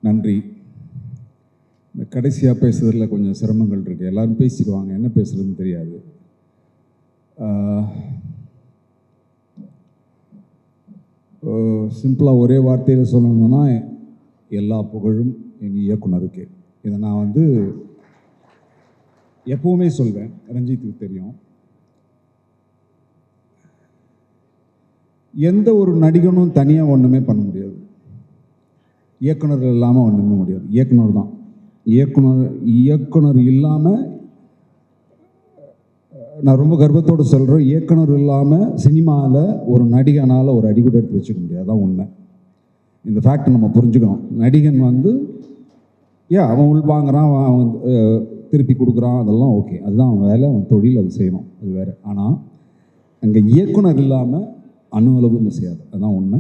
நன்றி. இந்த கடைசியாக பேசுறதுல கொஞ்சம் சிரமங்கள் இருக்குது. எல்லோரும் பேசிடுவாங்க, என்ன பேசுகிறதுன்னு தெரியாது. சிம்பிளாக ஒரே வார்த்தையில் சொல்லணும்னா, எல்லா புகழும் என் இயக்குனருக்கு. இதை நான் எப்பவுமே சொல்வேன். ரஞ்சித்துக்கு தெரியும். எந்த ஒரு நடிகனும் தனியாக ஒன்றுமே பண்ண முடியாது. இயக்குனர் இல்லாமல் ஒன்றுமே முடியாது. இயக்குனர் தான். இயக்குனர் இல்லாமல், நான் ரொம்ப கர்வத்தோடு சொல்கிறேன், இயக்குனர் இல்லாமல் சினிமாவில் ஒரு நடிகனால் ஒரு அடிக்கூட எடுத்து வச்சுக்க முடியாது. அதான் உண்மை. இந்த ஃபேக்டை நம்ம புரிஞ்சுக்கணும். நடிகன் அவன் உள்வாங்கிறான், அவன் திருப்பி கொடுக்குறான், அதெல்லாம் ஓகே, அதுதான் அவன் வேலை, அவன் தொழில், அது செய்யணும், அது வேறு. ஆனால் அங்கே இயக்குனர் இல்லாமல் அணுவளவும் செய்யாது. அதுதான் உண்மை.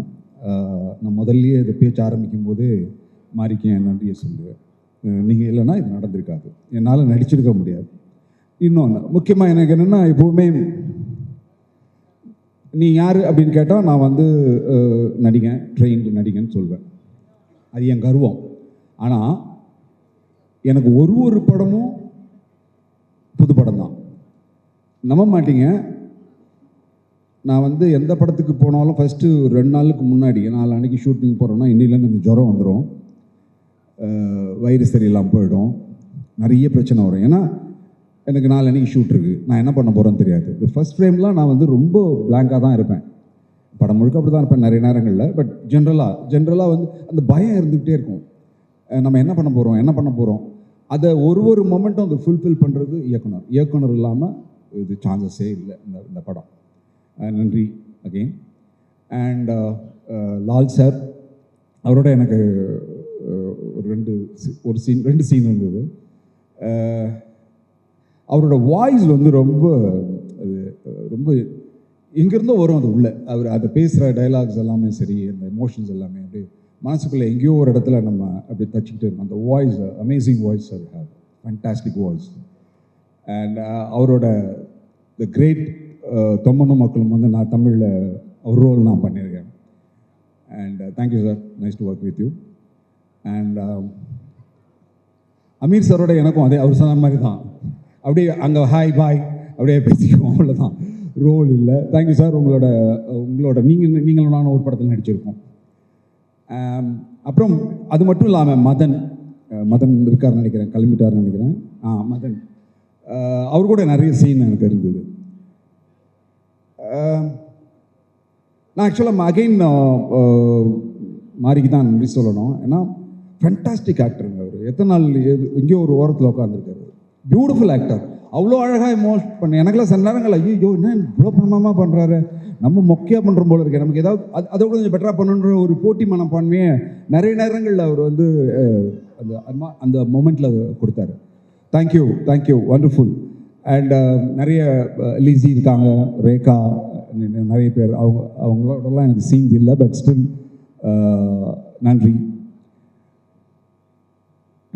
நான் முதல்லையே இதை பேச்சு ஆரம்பிக்கும் போது மாறிக்க நன்றியை சொல்லுவேன். நீங்கள் இல்லைன்னா இது நடந்திருக்காது, என்னால் நடிச்சிருக்க முடியாது. இன்னொன்று முக்கியமாக எனக்கு என்னென்னா, எப்போவுமே நீ யார் அப்படின்னு கேட்டால் நான் நடிகன், ட்ரெயின்டு நடிகன்னு சொல்வேன். அது என் கர்வம். ஆனால் எனக்கு ஒரு படமும் புது படம் தான். நம்ப மாட்டீங்க, நான் எந்த படத்துக்கு போனாலும் ஃபஸ்ட்டு 2 நாளுக்கு முன்னாடி, 4 அன்றைக்கி ஷூட்டிங் போகிறோன்னா இன்னிலேருந்து எனக்கு ஜுரம் வந்துடும், வயிறு சரியில்லாமல் போயிடும், நிறைய பிரச்சனை வரும். ஏன்னா எனக்கு 4 அன்றைக்கி ஷூட் இருக்குது, நான் என்ன பண்ண போகிறேன்னு தெரியாது. இந்த ஃபஸ்ட் ஃப்ரேம்லாம் நான் ரொம்ப பிளாங்காக தான் இருப்பேன். படம் முழுக்க அப்படி தான் இருப்பேன் நிறைய நேரங்களில். பட் ஜென்ரலாக அந்த பயம் இருந்துகிட்டே இருக்கும். நம்ம என்ன பண்ண போகிறோம் அதை ஒரு மொமெண்ட்டும் அதை ஃபுல்ஃபில் பண்ணுறது இயக்குனர் இல்லாமல் இது சான்சஸே இல்லை இந்த படம். நன்றி அகெயின். அண்ட் லால் சார், அவரோட எனக்கு ரெண்டு சீன் இருந்தது. அவரோட வாய்ஸ் ரொம்ப எங்கேருந்தோ வரும் அது உள்ள. அவர் அதை பேசுகிற டைலாக்ஸ் எல்லாமே சரி, அந்த எமோஷன்ஸ் எல்லாமே அப்படியே மனசுக்குள்ளே எங்கேயோ ஒரு இடத்துல நம்ம அப்படி தச்சுக்கிட்டு இருக்கோம். அந்த voice, amazing voice, sir have fantastic voice. And அவரோட த கிரேட் தொம்மனும் மக்களும் நான் தமிழில் ஒரு ரோல் நான் பண்ணியிருக்கேன். And thank you sir, nice to work with you. And Aamir சாரோட எனக்கும் அதே அவர் சொன்ன மாதிரி தான், அப்படியே அங்கே ஹாய் பாய் அப்படியே பேசிக்குவோம், அவ்வளோதான், ரோல் இல்லை. Thank you sir. உங்களோட நீங்களும் நானும் ஒரு படத்தில் நடிச்சிருக்கோம். அப்புறம் அது மட்டும் இல்லாமல் மதன் இருக்காருன்னு நினைக்கிறேன், கிளம்பிட்டாருன்னு நினைக்கிறேன். மதன், அவர் கூட நிறைய சீன் எனக்கு இருந்தது. நான் ஆக்சுவலாக அகைன் மாறிக்கு தான் நன்றி சொல்லணும். ஏன்னா ஃபேண்டாஸ்டிக் ஆக்டருங்க அவர். எத்தனை நாள் எங்கேயோ ஒரு ஓரத்தில் உட்காந்துருக்காரு. Beautiful actor. அவ்வளோ அழகாக எமோஷன் பண்ண எனக்குலாம் சில நேரங்கள் ஐயோ என்ன இவ்வளோ பிரமாதமாக பண்ணுறாரு, நம்ம மொக்கையாக பண்ணுற போல இருக்கு, நமக்கு ஏதாவது அதை விட கொஞ்சம் பெட்டராக பண்ணுன்ற ஒரு போட்டி மனப்பான்மையே நிறைய நேரங்களில் அவர் அந்த மொமெண்ட்டில் கொடுத்தாரு. Thank you wonderful. அண்ட் நிறைய லிஸி இருக்காங்க, ரேகா, நிறைய பேர். அவங்களோடலாம் எனக்கு சீன்ஸ் இல்லை, பட் ஸ்டில் நன்றி.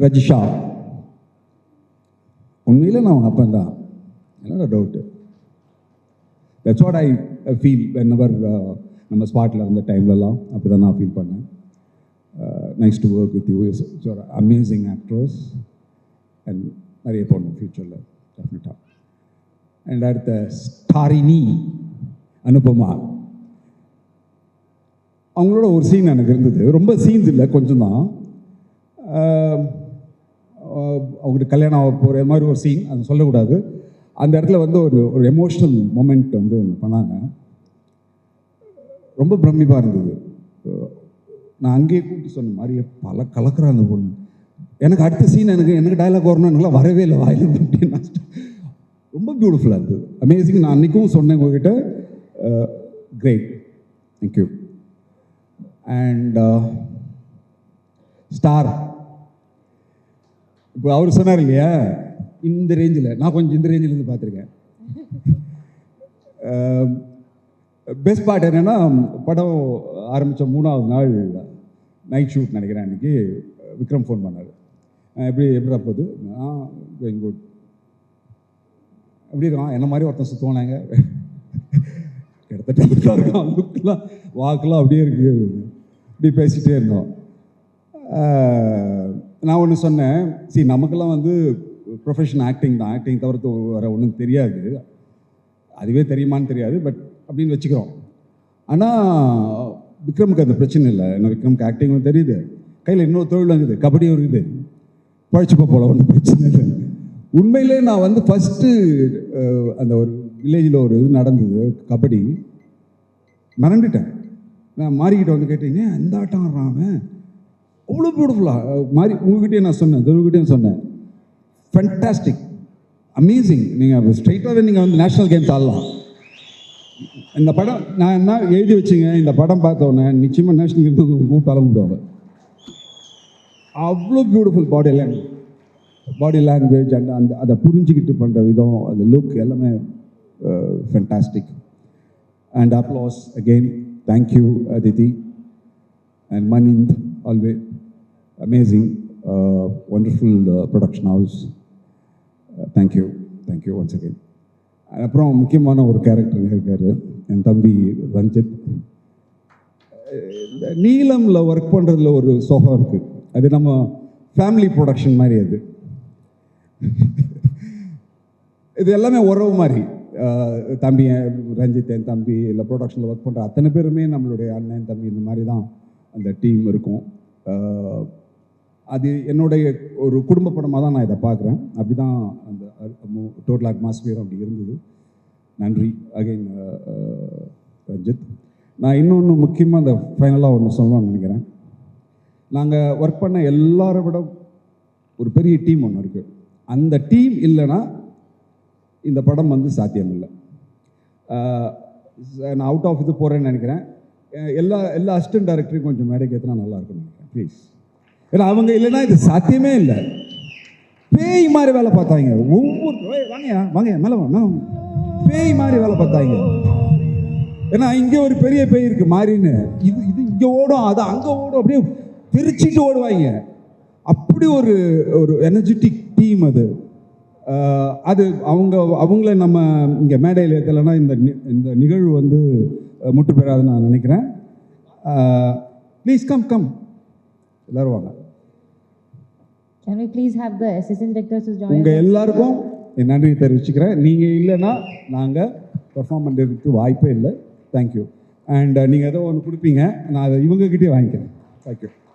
ரஜிஷா, உண்மையில் நான் அவங்க அப்பன் தான், என்னோட doubt. That's what I feel whenever நம்ம ஸ்பாட்டில் இருந்த டைம்லலாம் அப்படி தான் நான் ஃபீல் பண்ணேன். Nice to work with you. It's ஒரு அமேசிங் ஆக்ட்ரஸ் அண்ட் நிறைய போடணும் ஃப்யூச்சரில் டெஃபினட்டாக. அண்ட் அடுத்த ஸ்டாரினி அனுபமா, அவங்களோட ஒரு சீன் எனக்கு இருந்தது. ரொம்ப சீன்ஸ் இல்லை, கொஞ்சம் தான். அவங்களுக்கு கல்யாணம் ஆக போகிற மாதிரி ஒரு சீன், அது சொல்லக்கூடாது. அந்த இடத்துல ஒரு எமோஷ்னல் மொமெண்ட் ஒன்று பண்ணாங்க. ரொம்ப பிரமிப்பாக இருந்தது. நான் அங்கேயே கூப்பிட்டு சொன்ன மாதிரியே பல கலக்கிற அந்த பொண்ணு. எனக்கு அடுத்த சீன் எனக்கு டைலாக் வரணும், எனக்குலாம் வரவே இல்லை வாயிலிருந்து அப்படின்னா. ரொம்ப பியூட்டிஃபுல்லாக இருந்தது, அமேசிங். நான் அன்றைக்கும் சொன்னேன் உங்ககிட்ட. Great, thank you. அண்ட் ஸ்டார், இப்போ அவர் சொன்னார் இல்லையா, இந்த ரேஞ்சில் நான் கொஞ்சம் இந்த ரேஞ்சில் இருந்து பார்த்துருக்கேன். பெஸ்ட் பார்ட் என்னென்னா, படம் ஆரம்பித்த 3ஆவது நாள் நைட் ஷூட் நினைக்கிறேன். அன்றைக்கி விக்ரம் ஃபோன் பண்ணார். எப்படிடா போகுது? Going good. எப்படி இருக்கான்? என்ன மாதிரி ஒருத்தன் சுற்றுவானாங்க, கிட்டத்தட்ட இருக்கான், லுக்கெலாம் வாக்கெலாம் அப்படியே இருக்குது. இப்படி பேசிகிட்டே இருந்தோம். நான் ஒன்று சொன்னேன், நமக்கெல்லாம் வந்து ப்ரொஃபஷன் ஆக்டிங் தான், ஆக்டிங் தவிர்த்து வேறு ஒன்றும் தெரியாது, அதுவே தெரியுமான்னு தெரியாது, பட் அப்படின்னு வச்சுக்கிறோம். ஆனால் விக்ரமுக்கு அந்த பிரச்சனை இல்லை. ஏன்னா விக்ரமுக்கு ஆக்டிங்கும் தெரியுது, கையில் இன்னொரு தொழில் இருக்குது, கபடியும் இருக்குது, பழிச்சுப்போ போல ஒன்றும் பிரச்சனை இல்லை. உண்மையிலே நான் வந்து ஃபஸ்ட்டு அந்த ஒரு வில்லேஜில் ஒரு இது நடந்தது, கபடி, மறந்துட்டேன். நான் மாறிக்கிட்ட வந்து கேட்டீங்க, இந்த ஆட்டம் ஆடுறான் அவன், அவ்வளோ பியூட்டிஃபுல்லாக மாறி. உங்ககிட்டயே நான் சொன்னேன், துருவகிட்டையும் சொன்னேன், ஃபென்டாஸ்டிக், அமேசிங். நீங்கள் ஸ்ட்ரைட்டாகவே நீங்கள் வந்து நேஷ்னல் கேம்ஸ் ஆடலாம். இந்த படம் நான் என்ன எழுதி வச்சுங்க, இந்த படம் பார்த்தோன்னே நிச்சயமாக நேஷ்னல் கேம்ஸ் கூப்பிட்டாலும் விடுவாங்க. அவ்வளோ பியூட்டிஃபுல் பாடி லாங்குவேஜ் அண்ட் அதை புரிஞ்சுக்கிட்டு பண்ணுற விதம், அந்த லுக் எல்லாமே fantastic. And applause again. Thank you Aditi and Manind, always amazing, wonderful production house. Thank you once again. அப்புறம் முக்கியமான ஒரு கேரக்டர் இருக்கார், என் தம்பி ரஞ்சித். இந்த நீலமில் ஒர்க் பண்ணுறதுல ஒரு சுகம் இருக்குது, அது நம்ம ஃபேமிலி ப்ரொடக்ஷன் மாதிரி. அது இது எல்லாமே உறவு மாதிரி. தம்பி ரஞ்சித், என் தம்பி, இல்லை ப்ரொடக்ஷனில் ஒர்க் பண்ணுற அத்தனை பேருமே நம்மளுடைய அண்ணன் தம்பி, இந்த மாதிரி தான் அந்த டீம் இருக்கும். அது என்னுடைய ஒரு குடும்ப படமாக தான் நான் இதை பார்க்குறேன். அப்படி தான் அந்த டோட்டல் அட்மாஸ்பியர் அப்படி இருந்தது. நன்றி அகைன் ரஞ்சித். நான் இன்னொன்று முக்கியமாக அந்த ஃபைனலாக ஒன்று சொல்லணும்னு நினைக்கிறேன். நாங்கள் ஒர்க் பண்ண எல்லாரை விட ஒரு பெரிய டீம் ஒன்று இருக்குது. அந்த டீம் இல்லைன்னா இந்த படம் வந்து சாத்தியம் இல்லை. நான் அவுட் ஆஃப் இது போகிறேன்னு நினைக்கிறேன். எல்லா அசிஸ்டன்ட் டைரக்டரையும் கொஞ்சம் மேடைக்கு ஏற்றினா நல்லா இருக்கும்னு நினைக்கிறேன், ப்ளீஸ். ஏன்னா அவங்க இல்லைன்னா இது சாத்தியமே இல்லை. பேய் மாதிரி வேலை பார்த்தாங்க, ஒவ்வொரு வாங்க மேலே பேய் மாதிரி வேலை பார்த்தாங்க. ஏன்னா இங்கே ஒரு பெரிய பேய் இருக்குது மாறின்னு, இது இங்கே ஓடும், அது அங்கே ஓடும், அப்படியே பிரிச்சுட்டு ஓடுவாங்க. அப்படி ஒரு எனர்ஜெட்டிக் டீம் அது. அது அவங்கள நம்ம இங்கே மேடையில் ஏற்றலைன்னா இந்த நிகழ்வு வந்து முட்டு பெறாதுன்னு நான் நினைக்கிறேன். ப்ளீஸ் கம் எல்லாரும் வாங்க. Can we please have the assistant directors to join? உங்கள் எல்லாருக்கும் என் நன்றி தெரிவிச்சுக்கிறேன். நீங்கள் இல்லைன்னா நாங்கள் பெர்ஃபார்ம் பண்ணுறதுக்கு வாய்ப்பே இல்லை. தேங்க்யூ. அண்ட் நீங்கள் ஏதோ ஒன்று கொடுப்பீங்க, நான் அதை இவங்ககிட்டே வாங்கிக்கிறேன். தேங்க்யூ.